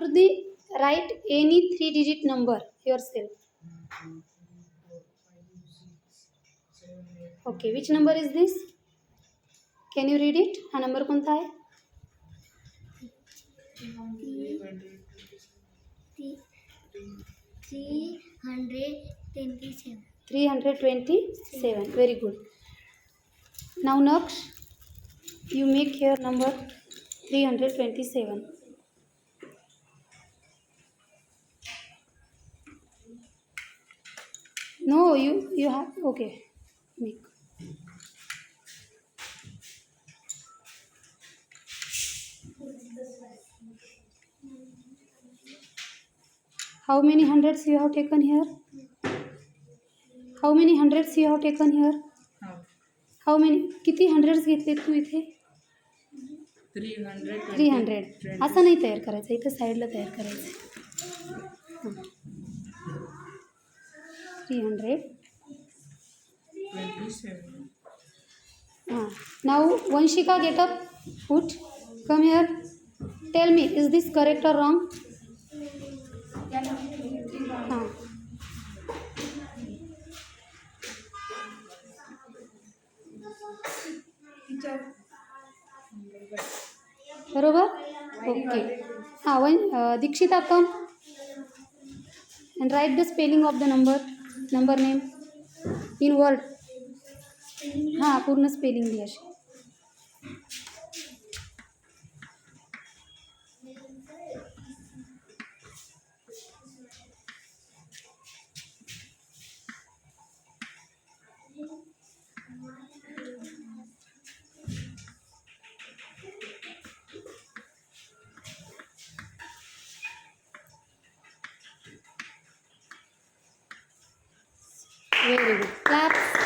the write any 3-digit number yourself. Okay, which number is this? Can you read it? हा number कोणता आहे? 327. 327. Very good. Now next, you make here number 327. No, you have, okay, make. How many hundreds you have taken here? How many hundreds you have taken here? How many? किती hundreds घेतले तू इथे? 300. असं नाही तयार करायचं, इथं साईडला तयार करायचं. 327. Now Vanshika, get up, put, come here. Tell me, is this correct or wrong? बरोबर? Okay. Dikshita, come and write the spelling of the number name in word. पूर्ण स्पेलिंग दी अशी. Very good. Claps.